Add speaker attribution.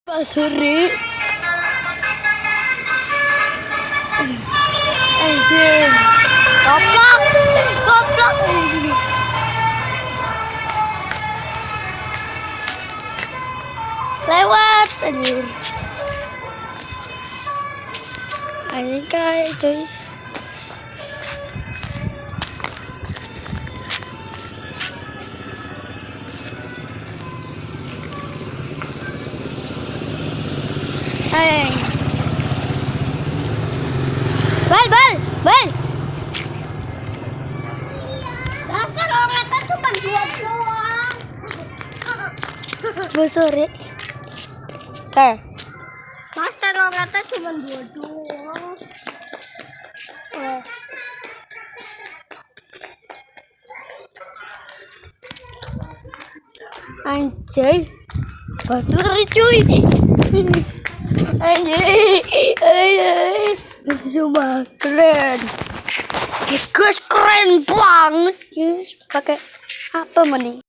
Speaker 1: Pak Suri. Anjir. Goblok. Goblok. Lewat anjir. Anjing kayak cuy. Bal.
Speaker 2: Dasar orang itu cuma dua doang.
Speaker 1: Bu Suri. Kayak.
Speaker 2: Master orang itu cuma dua doang.
Speaker 1: Anjay. Pak Suri cuy. Anjay. Sumpah keren. Guys keren banget. Guys pakai apa mending?